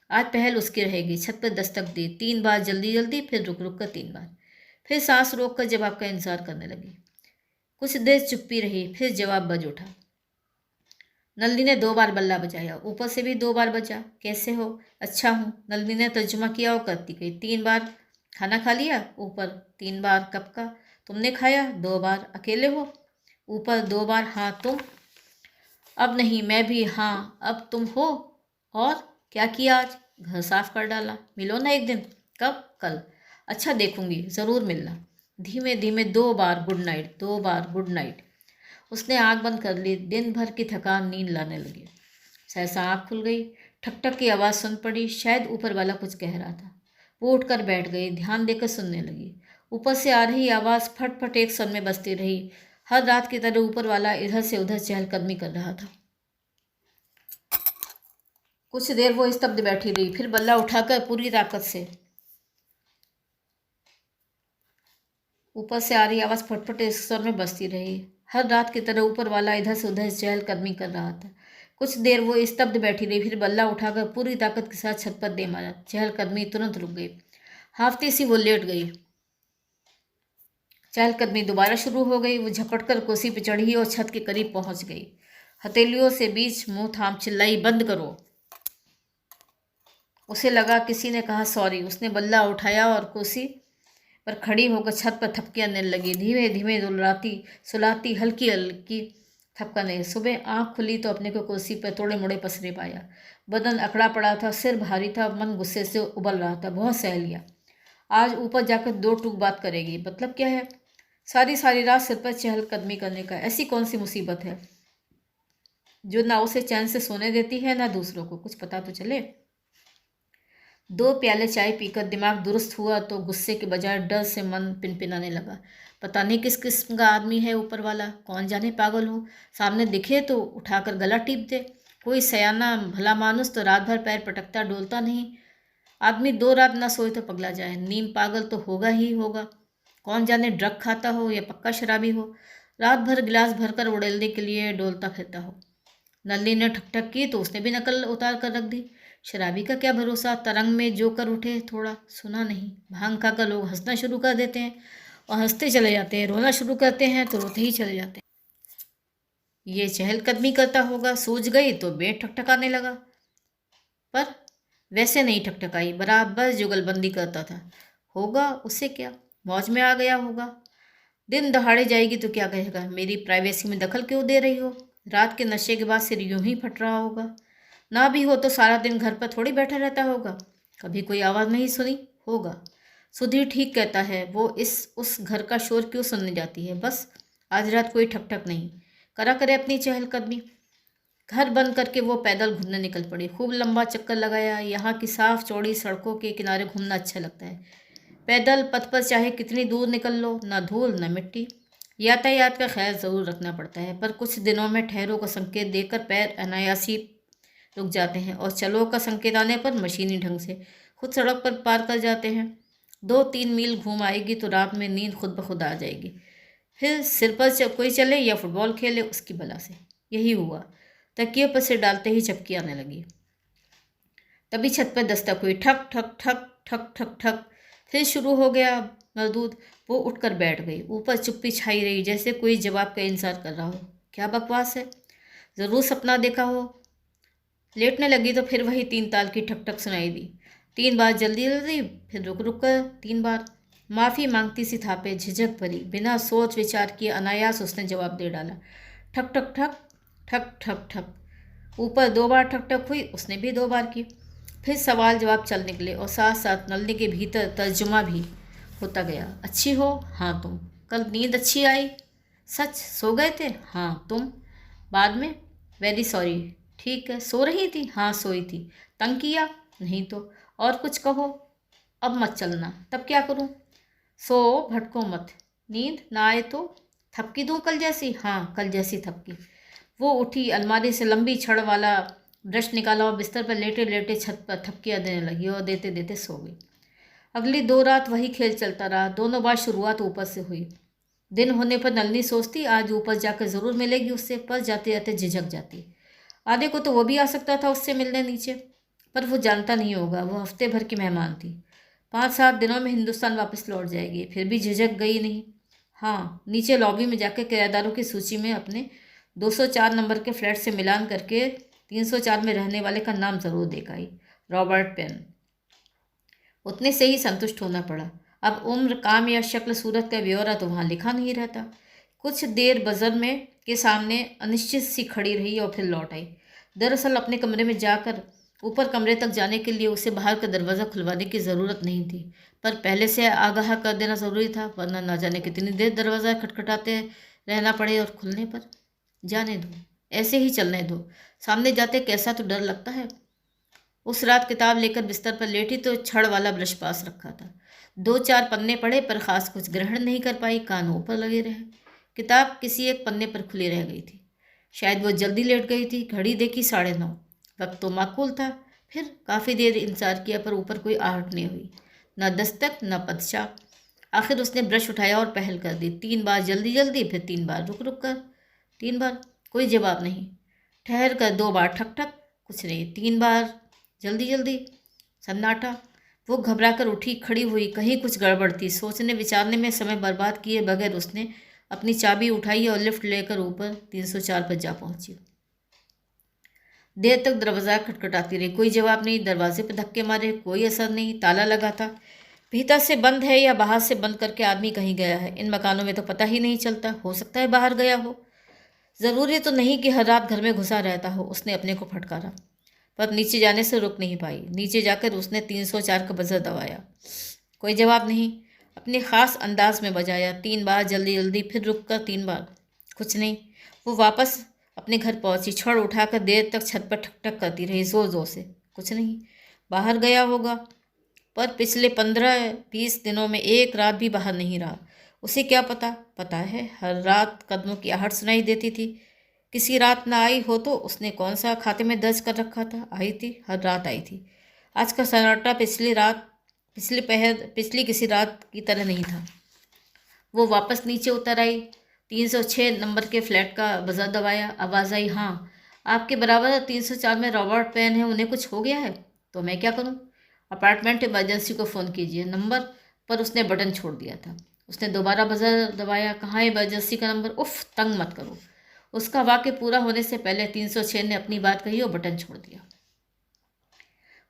आज पहल उसकी रहेगी। छत पर दस्तक दी 3 बार, जल्दी जल्दी, फिर रुक रुक कर 3 बार, फिर सांस रोक कर जवाब का इंतजार करने लगी। कुछ देर चुप्पी रही, फिर जवाब बज उठा। नलिनी ने 2 बार बल्ला बजाया। ऊपर से भी 2 बार बजा। कैसे हो? अच्छा हूँ, नलिनी ने तर्जुमा किया और करती गई। 3 बार। खाना खा लिया? ऊपर। 3 बार। कब का? तुमने खाया? 2 बार। अकेले हो? ऊपर। 2 बार। हाँ तुम? अब नहीं, मैं भी। हाँ अब तुम हो? और क्या किया आज? घर साफ कर डाला। मिलो ना एक दिन। कब? कल। अच्छा देखूंगी, ज़रूर मिलना। धीमे धीमे 2 बार गुड नाइट, 2 बार गुड नाइट। उसने आँख बंद कर ली। दिन भर की थकान नींद लाने लगी। सहसा आँख खुल गई। ठक ठक की आवाज़ सुन पड़ी। शायद ऊपर वाला कुछ कह रहा था। वो उठकर बैठ गई, ध्यान देकर सुनने लगी। ऊपर से आ रही आवाज़ फट फट एक स्वर में बजती रही। हर रात की तरह ऊपर वाला इधर से उधर चहलकदमी कर रहा था। कुछ देर वो स्तब्ध बैठी रही, फिर बल्ला उठाकर पूरी ताकत से ऊपर से आ रही आवाज़ फटफट एक स्वर में बजती रही। हर रात की तरह ऊपर वाला इधर से उधर चहलकदमी कर रहा था। कुछ देर वो स्तब्ध बैठी रही, फिर बल्ला उठाकर पूरी ताकत के साथ छत पर दे मारा। चहलकदमी तुरंत रुक गई। हाफती सी वो लेट गई। चहलकदमी दोबारा शुरू हो गई। वो झपट कर कुर्सी पर चढ़ी और छत के करीब पहुंच गई। हथेलियों से बीच मुंह थाम चिल्लाई, बंद करो। उसे लगा किसी ने कहा सॉरी। उसने बल्ला उठाया और कुर्सी पर खड़ी होकर छत पर थपकियां देने लगी। धीमे धीमे दुलराती सुलाती हल्की हल्की थपकने। सुबह आंख खुली तो अपने को कुर्सी पर थोड़े मुड़े पसरे पाया। बदन अकड़ा पड़ा था, सिर भारी था, मन गुस्से से उबल रहा था। बहुत सह लिया। आज ऊपर जाकर 2 टूक बात करेगी। मतलब क्या है? सारी सारी रात सिर पर चहलकदमी करने का। ऐसी कौन सी मुसीबत है जो ना उसे चैन से सोने देती है ना दूसरों को? कुछ पता तो चले। 2 प्याले चाय पीकर दिमाग दुरुस्त हुआ तो गुस्से के बजाय डर से मन पिनपिनाने लगा। पता नहीं किस किस्म का आदमी है ऊपर वाला, कौन जाने पागल हो। सामने दिखे तो उठाकर गला टीप दे। कोई सयाना भला मानुस तो रात भर पैर पटकता डोलता नहीं। आदमी 2 रात ना सोए तो पगला जाए। नीम पागल तो होगा ही होगा। कौन जाने ड्रग खाता हो या पक्का शराबी हो, रात भर गिलास भरकर उड़ेलने के लिए डोलता फिरता हो। नल्ली ने ठक की तो उसने भी नकल उतार कर रख दी। शराबी का क्या भरोसा, तरंग में जो कर उठे। थोड़ा सुना नहीं, भांग खाकर लोग हंसना शुरू कर देते हैं और हंसते चले जाते हैं, रोना शुरू करते हैं तो रोते ही चले जाते हैं। ये चहलकदमी करता होगा, सूझ गई तो बेट ठकठकाने लगा। पर वैसे नहीं ठकठकाई, बराबर जुगलबंदी करता था। होगा उससे क्या, मौज में आ गया होगा। दिन दहाड़े जाएगी तो क्या कहेगा, मेरी प्राइवेसी में दखल क्यों दे रही हो। रात के नशे के बाद सिर यूं ही फट रहा होगा। ना भी हो तो सारा दिन घर पर थोड़ी बैठा रहता होगा। कभी कोई आवाज़ नहीं सुनी होगा। सुधीर ठीक कहता है, वो उस घर का शोर क्यों सुनने जाती है। बस आज रात कोई ठक नहीं करा करे अपनी चहलकदमी। घर बंद करके वो पैदल घूमने निकल पड़ी। खूब लंबा चक्कर लगाया। यहाँ की साफ चौड़ी सड़कों के किनारे घूमना अच्छा लगता है। पैदल पथ पर चाहे कितनी दूर निकल लो, ना धूल ना मिट्टी। यातायात का ख्याल ज़रूर रखना पड़ता है, पर कुछ दिनों में ठहरों का संकेत देकर पैर अनायासी रुक जाते हैं और चलो का संकेत आने पर मशीनी ढंग से खुद सड़क पर पार कर जाते हैं। 2-3 मील घूम आएगी तो रात में नींद खुद ब खुद आ जाएगी। फिर सिर पर कोई चले या फुटबॉल खेले, उसकी बला से। यही हुआ। तकिए पर सिर डालते ही झपकी आने लगी। तभी छत पर दस्तक हुई। ठक ठक ठक ठक ठक ठक। फिर शुरू हो गया मरदूद। वो उठकर बैठ गई। ऊपर चुप्पी छाई रही, जैसे कोई जवाब का इंतजार कर रहा हो। क्या बकवास है, ज़रूर सपना देखा हो। लेटने लगी तो फिर वही 3 ताल की ठक ठक सुनाई दी। 3 बार जल्दी जल्दी, फिर रुक रुक कर 3 बार। माफ़ी मांगती सी थापे, झिझक भरी, बिना सोच विचार किए अनायास उसने जवाब दे डाला। ठक ठक ठक, ठक ठक ठक। ऊपर 2 बार ठक ठक हुई, उसने भी 2 बार की। फिर सवाल जवाब चल निकले और साथ साथ नलनी के भीतर तर्जुमा भी होता गया। अच्छी हो? हाँ तुम। कल नींद अच्छी आई? सच सो गए थे? हाँ तुम। बाद में? Very sorry. ठीक है, सो रही थी? हाँ सोई थी। तंग किया? नहीं तो। और कुछ कहो। अब मत चलना। तब क्या करूं? सो, भटको मत। नींद ना आए तो? थपकी दूं कल जैसी? हाँ कल जैसी थपकी। वो उठी, अलमारी से लंबी छड़ वाला ब्रश निकाला और बिस्तर पर लेटे लेटे छत पर थपकियां देने लगी और देते देते सो गई। अगली 2 रात वही खेल चलता रहा। दोनों बार शुरुआत ऊपर से हुई। दिन होने पर नलनी सोचती आज ऊपर जाकर ज़रूर मिलेगी उससे, पर जाते जाते झिझक जाती। आधे को तो वो भी आ सकता था उससे मिलने नीचे, पर वो जानता नहीं होगा, वो हफ्ते भर की मेहमान थी। 5-7 दिनों में हिंदुस्तान वापस लौट जाएगी। फिर भी झिझक गई नहीं। हाँ, नीचे लॉबी में जाकर किराएदारों की सूची में अपने 204 नंबर के फ्लैट से मिलान करके 304 में रहने वाले का नाम ज़रूर देख आई, रॉबर्ट पेन। उतने से ही संतुष्ट होना पड़ा। अब उम्र, काम या शक्ल सूरत का ब्यौरा तो वहाँ लिखा नहीं रहता। कुछ देर बजर में के सामने अनिश्चित सी खड़ी रही और फिर लौट आई। दरअसल अपने कमरे में जाकर ऊपर कमरे तक जाने के लिए उसे बाहर का दरवाज़ा खुलवाने की ज़रूरत नहीं थी, पर पहले से आगाह कर देना ज़रूरी था, वरना ना जाने कितनी देर दरवाज़ा खटखटाते रहना पड़े और खुलने पर। जाने दो, ऐसे ही चलने दो। सामने जाते कैसा तो डर लगता है। उस रात किताब लेकर बिस्तर पर लेटी तो छड़ वाला ब्रश पास रखा था। 2-4 पन्ने पढ़े पर खास कुछ ग्रहण नहीं कर पाई, कान ऊपर लगे रहे। किताब किसी एक पन्ने पर खुली रह गई थी। शायद वो जल्दी लेट गई थी। घड़ी देखी 9:30। वक्त तो माकूल था। फिर काफ़ी देर इंतजार किया पर ऊपर कोई आहट नहीं हुई, न दस्तक न पदचाप। आखिर उसने ब्रश उठाया और पहल कर दी। 3 बार जल्दी जल्दी, फिर 3 बार रुक रुक कर। 3 बार, कोई जवाब नहीं। ठहर कर 2 बार ठक ठक, कुछ नहीं। 3 बार जल्दी जल्दी, सन्नाटा। वो घबरा कर उठी, खड़ी हुई, कहीं कुछ गड़बड़ थी। सोचने विचारने में समय बर्बाद किए बगैर उसने अपनी चाबी उठाई और लिफ्ट लेकर ऊपर 304 पर जा पहुंची। देर तक दरवाज़ा खटखटाती रही, कोई जवाब नहीं। दरवाजे पर धक्के मारे, कोई असर नहीं। ताला लगा था। भीतर से बंद है या बाहर से बंद करके आदमी कहीं गया है, इन मकानों में तो पता ही नहीं चलता। हो सकता है बाहर गया हो। ज़रूरी तो नहीं कि हर रात घर में घुसा रहता हो। उसने अपने को फटकारा, पर नीचे जाने से रुक नहीं पाई। नीचे जाकर उसने 304 का बजर दबाया। कोई जवाब नहीं। अपने ख़ास अंदाज में बजाया। 3 बार जल्दी जल्दी, फिर रुक कर 3 बार, कुछ नहीं। वो वापस अपने घर पहुंची। छड़ उठाकर देर तक छत पर ठक ठक करती रही, ज़ोर ज़ोर से, कुछ नहीं। बाहर गया होगा, पर पिछले 15-20 दिनों में एक रात भी बाहर नहीं रहा। उसे क्या पता? पता है हर रात कदमों की आहट सुनाई देती थी। किसी रात ना आई हो तो उसने कौन सा खाते में दर्ज कर रखा था? आई थी, हर रात आई थी। आज का सन्नाटा पिछली किसी रात की तरह नहीं था। वो वापस नीचे उतर आई। 306 नंबर के फ्लैट का बजर दबाया। आवाज़ आई, हाँ आपके बराबर 304 में रॉबर्ट पेन है, उन्हें कुछ हो गया है? तो मैं क्या करूं? अपार्टमेंट इमरजेंसी को फ़ोन कीजिए। नंबर पर उसने बटन छोड़ दिया था। उसने दोबारा बजर दबाया। कहाँ इमरजेंसी का नंबर? उफ, तंग मत करो। उसका वाक्य पूरा होने से पहले 306 ने अपनी बात कही और बटन छोड़ दिया।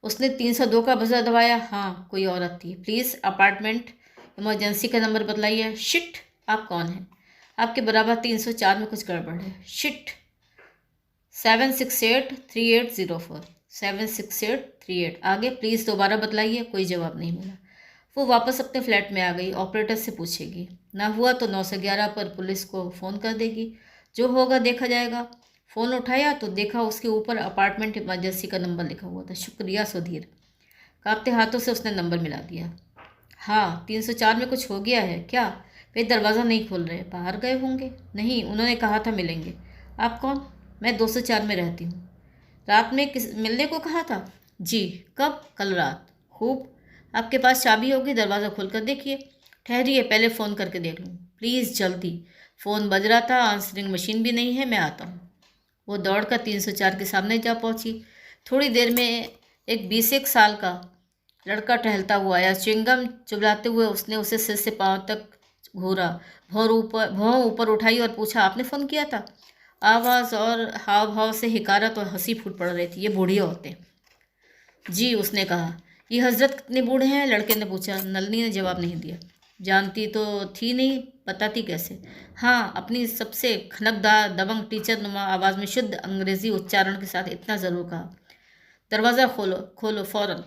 उसने 302 का बजर दबाया। हाँ, कोई औरत थी। प्लीज़ अपार्टमेंट इमरजेंसी का नंबर बतलाइए। शिट, आप कौन हैं? आपके बराबर 304 में कुछ गड़बड़ है। शिट। 7683804, 76838। आगे प्लीज़ दोबारा बतलाइए। कोई जवाब नहीं मिला। वो वापस अपने फ्लैट में आ गई। ऑपरेटर से पूछेगी, ना हुआ तो 911 पर पुलिस को फ़ोन कर देगी। जो होगा देखा जाएगा। फ़ोन उठाया तो देखा उसके ऊपर अपार्टमेंट इमरजेंसी का नंबर लिखा हुआ था। शुक्रिया सुधीर। कांपते हाथों से उसने नंबर मिला दिया। हाँ, 304 में कुछ हो गया है क्या? वे दरवाज़ा नहीं खोल रहे। बाहर गए होंगे। नहीं, उन्होंने कहा था मिलेंगे। आप कौन? मैं 204 में रहती हूँ। रात में किस मिलने को कहा था? जी। कब? कल रात। खूब। आपके पास चाबी होगी, दरवाज़ा खोल कर देखिए। ठहरिए, पहले फ़ोन करके देख लूँ। प्लीज़ जल्दी। फ़ोन बज रहा था, आंसरिंग मशीन भी नहीं है, मैं आता हूँ। वो दौड़कर 304 के सामने जा पहुंची। थोड़ी देर में एक 20 साल का लड़का टहलता हुआ आया। च्युइंगम चुभलाते हुए उसने उसे सिर से पांव तक घूरा। भौं ऊपर उठाई और पूछा, आपने फ़ोन किया था? आवाज़ और हाव भाव से हिकारत और हंसी फूट पड़ रही थी। ये बूढ़ी औरतें। जी, उसने कहा। ये हजरत कितने बूढ़े हैं? लड़के ने पूछा। नलिनी ने जवाब नहीं दिया। जानती तो थी नहीं, बताती कैसे? हाँ, अपनी सबसे खनकदार दबंग टीचर नुमा आवाज़ में शुद्ध अंग्रेजी उच्चारण के साथ इतना ज़रूर कहा। दरवाज़ा खोलो, खोलो फौरन।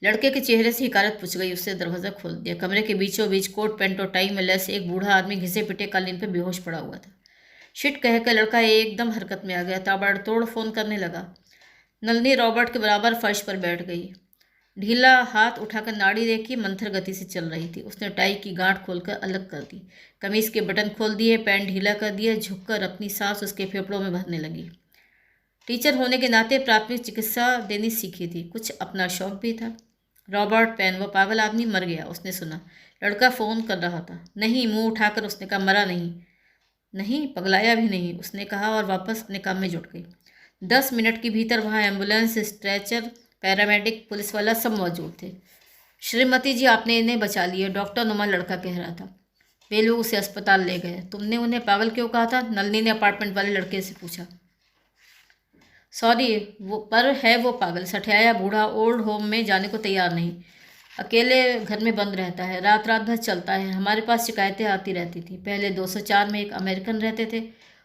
लड़के के चेहरे से हिकारत पूछ गई। उससे दरवाज़ा खोल दिया। कमरे के बीचों बीच कोट पैंट और टाई में लैस एक बूढ़ा आदमी घिसे पिटे कालीन पर बेहोश पड़ा हुआ था। शिट कहकर लड़का एकदम हरकत में आ गया। ताबड़तोड़ फ़ोन करने लगा। नलिनी रॉबर्ट के बराबर फर्श पर बैठ गई। ढीला हाथ उठाकर नाड़ी देखी, मंथर गति से चल रही थी। उसने टाई की गांठ खोलकर अलग कर दी, कमीज के बटन खोल दिए, पैंट ढीला कर दिया। झुककर अपनी सांस उसके फेफड़ों में भरने लगी। टीचर होने के नाते प्राथमिक चिकित्सा देनी सीखी थी, कुछ अपना शौक भी था। रॉबर्ट पेन, वो पागल आदमी मर गया, उसने सुना। लड़का फ़ोन कर रहा था। नहीं, मुंह उठाकर उसने कहा, मरा नहीं। नहीं, पगलाया भी नहीं, उसने कहा और वापस अपने काम में जुट गई। 10 मिनट के भीतर वहाँ एम्बुलेंस, स्ट्रेचर, पैरामेडिक, पुलिस वाला सब मौजूद थे। श्रीमती जी, आपने इन्हें बचा लिया, डॉक्टर नुमा लड़का कह रहा था। वे लोग उसे अस्पताल ले गए। तुमने उन्हें पागल क्यों कहा था? नलिनी ने अपार्टमेंट वाले लड़के से पूछा। सॉरी, वो पागल, सठियाया बूढ़ा, ओल्ड होम में जाने को तैयार नहीं। अकेले घर में बंद रहता है, रात रात भर चलता है। हमारे पास शिकायतें आती रहती थी। पहले 204 में एक अमेरिकन रहते थे,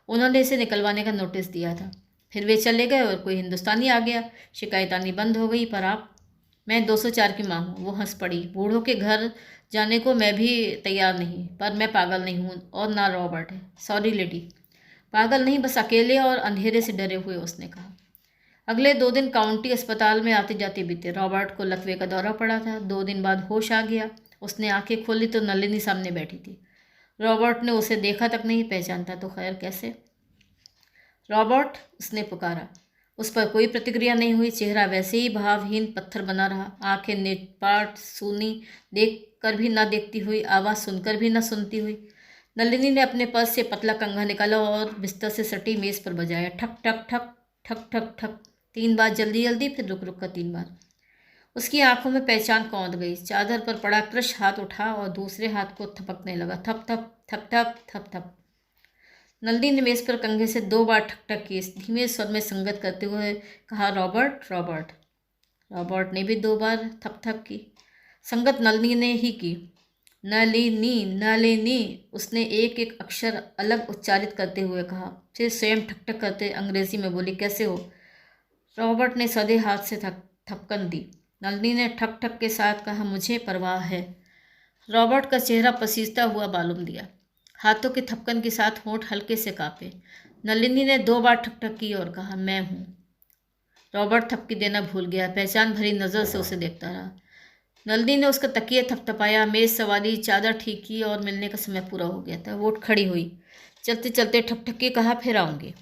उन्होंने इसे निकलवाने का नोटिस दिया था। फिर वे चले गए और कोई हिंदुस्तानी आ गया, शिकायत आनी बंद हो गई। पर आप? मैं 204 की माँ हूँ। वो हंस पड़ी। बूढ़ों के घर जाने को मैं भी तैयार नहीं, पर मैं पागल नहीं हूँ और ना रॉबर्ट है। Sorry lady. पागल नहीं, बस अकेले और अंधेरे से डरे हुए, उसने कहा। अगले 2 दिन काउंटी अस्पताल में आते जाते बीते। रॉबर्ट को लकवे का दौरा पड़ा था। 2 दिन बाद होश आ गया। उसने आंखें खोली तो नलिनी सामने बैठी थी। रॉबर्ट ने उसे देखा तक नहीं, पहचानता तो खैर कैसे। रॉबर्ट, उसने पुकारा। उस पर कोई प्रतिक्रिया नहीं हुई। चेहरा वैसे ही भावहीन पत्थर बना रहा। आंखें निटपाट सूनी, देख कर भी ना देखती हुई, आवाज़ सुनकर भी ना सुनती हुई। नलिनी ने अपने पर्स से पतला कंघा निकाला और बिस्तर से सटी मेज़ पर बजाया। ठक ठक ठक ठक ठक ठक, 3 बार जल्दी जल्दी, फिर रुक रुक कर 3 बार। उसकी आंखों में पहचान कौंध गई। चादर पर पड़ा क्रश हाथ उठा और दूसरे हाथ को थपकने लगा। थप थप थप थप थप थप। नलिनी ने मेज पर कंघे से 2 बार ठक ठक की, धीमे स्वर में संगत करते हुए कहा, रॉबर्ट रॉबर्ट। रॉबर्ट ने भी 2 बार थप थप की। संगत नलिनी ने ही की। नलिनी नलिनी, उसने एक एक अक्षर अलग उच्चारित करते हुए कहा। फिर स्वयं ठक ठक करते अंग्रेजी में बोली, कैसे हो? रॉबर्ट ने सधे हाथ से थपकन दी। नलिनी ने ठक ठक के साथ कहा, मुझे परवाह है। रॉबर्ट का चेहरा पसीजता हुआ मालूम दिया। हाथों के थपकन के साथ होंठ हल्के से कांपे। नलिनी ने 2 बार ठक ठक की और कहा, मैं हूँ। रॉबर्ट थपकी देना भूल गया, पहचान भरी नज़र से उसे देखता रहा। नलिनी ने उसका तकिया थपथपाया, मेज़ सवारी, चादर ठीक की और मिलने का समय पूरा हो गया था। वो उठ खड़ी हुई। चलते चलते ठक ठक के कहा, फिर आऊँगी।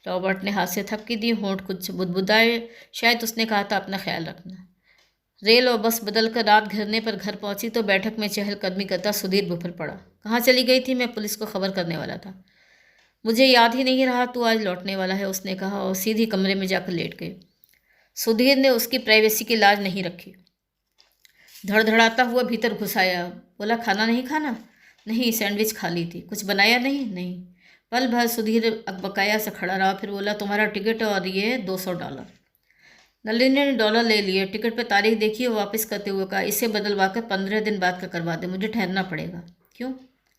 रॉबर्ट ने हाथ से थपकी दी, होंठ कुछ बुदबुदाए। शायद उसने कहा था, अपना ख्याल रखना। रेल और बस बदलकर रात घिरने पर घर पहुंची तो बैठक में चहलकदमी करता सुधीर बुफर पड़ा। कहाँ चली गई थी? मैं पुलिस को खबर करने वाला था। मुझे याद ही नहीं रहा तू आज लौटने वाला है, उसने कहा और सीधी कमरे में जाकर लेट गई। सुधीर ने उसकी प्राइवेसी की लाज नहीं रखी। धड़धड़ाता हुआ भीतर घुस आया। बोला, खाना नहीं खाना? नहीं, सैंडविच खा ली थी। कुछ बनाया नहीं? नहीं। पल भर सुधीर अकबकाया से खड़ा रहा, फिर बोला, तुम्हारा टिकट और ये $200। नलिनी ने डॉलर ले लिए, टिकट पर तारीख देखी और वापस करते हुए कहा, इसे बदलवा कर 15 दिन बाद का करवा दे, मुझे ठहरना पड़ेगा। क्यों?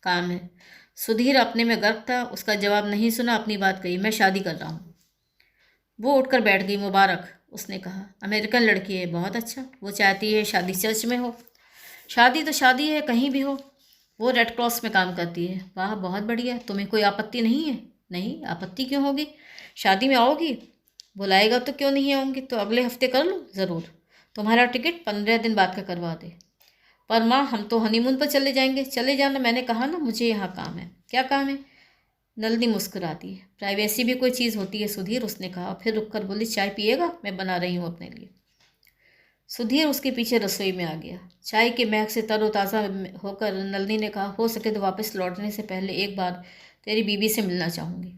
काम है। सुधीर अपने में गर्व था। उसका जवाब नहीं सुना, अपनी बात कही, मैं शादी कर रहा हूँ। वो उठकर बैठ गई। मुबारक, उसने कहा। अमेरिकन लड़की है, बहुत अच्छा। वो चाहती है शादी चर्च में हो। शादी तो शादी है, कहीं भी हो। वो रेड क्रॉस में काम करती है। वाह, बहुत बढ़िया। तुम्हें कोई आपत्ति नहीं है? नहीं, आपत्ति क्यों होगी? शादी में आओगी? बुलाएगा तो क्यों नहीं आऊँगी? तो अगले हफ्ते कर लो। ज़रूर। तुम्हारा टिकट 15 दिन बाद का करवा दे। पर माँ, हम तो हनीमून पर चले जाएंगे। चले जाना, मैंने कहा ना, मुझे यहाँ काम है। क्या काम है? नलिनी मुस्कुराती है। प्राइवेसी भी कोई चीज़ होती है सुधीर, उसने कहा। फिर रुक कर बोली, चाय पिएगा? मैं बना रही हूँ अपने लिए। सुधीर उसके पीछे रसोई में आ गया। चाय के महक से तरोताज़ा होकर नलिनी ने कहा, हो सके तो वापस लौटने से पहले एक बार तेरी बीवी से मिलना चाहूँगी।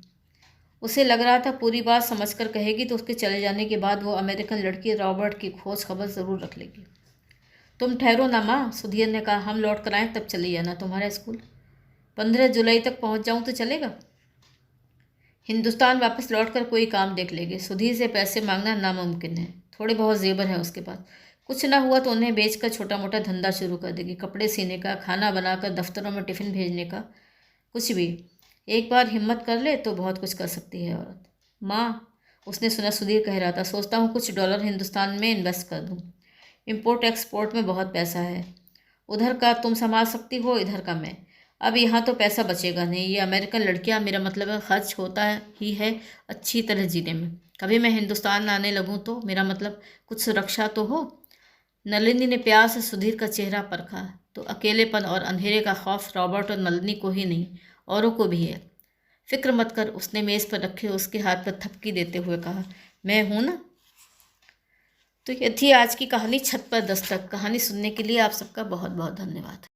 उसे लग रहा था पूरी बात समझकर कहेगी तो उसके चले जाने के बाद वो अमेरिकन लड़की रॉबर्ट की खोज खबर ज़रूर रख लेगी। तुम ठहरो ना माँ, सुधीर ने कहा, हम लौट कर आएँ तब चली जाना। तुम्हारा स्कूल? 15 जुलाई तक पहुँच जाऊँ तो चलेगा? हिंदुस्तान वापस लौटकर कोई काम देख लेंगे। सुधीर से पैसे मांगना नामुमकिन है, थोड़े बहुत जेवर हैं उसके पास। कुछ ना हुआ तो उन्हें बेचकर छोटा मोटा धंधा शुरू कर देगी, कपड़े सीने का, खाना बनाकर दफ्तरों में टिफ़िन भेजने का, कुछ भी। एक बार हिम्मत कर ले तो बहुत कुछ कर सकती है औरत। माँ, उसने सुना सुधीर कह रहा था, सोचता हूँ कुछ डॉलर हिंदुस्तान में इन्वेस्ट कर दूँ। इम्पोर्ट एक्सपोर्ट में बहुत पैसा है। उधर का तुम संभाल सकती हो, इधर का मैं। अब यहाँ तो पैसा बचेगा नहीं। ये अमेरिकन लड़कियाँ, मेरा मतलब है खर्च होता ही है अच्छी तरह जीने में। कभी मैं हिंदुस्तान आने लगूँ तो मेरा मतलब कुछ सुरक्षा तो हो। नलिनी ने प्यार से सुधीर का चेहरा परखा तो अकेलेपन और अंधेरे का खौफ रॉबर्ट और नलिनी को ही नहीं, औरों को भी है। फिक्र मत कर, उसने मेज़ पर रखे उसके हाथ पर थपकी देते हुए कहा, मैं हूँ ना। तो ये थी आज की कहानी छत पर दस्तक। कहानी सुनने के लिए आप सबका बहुत बहुत धन्यवाद।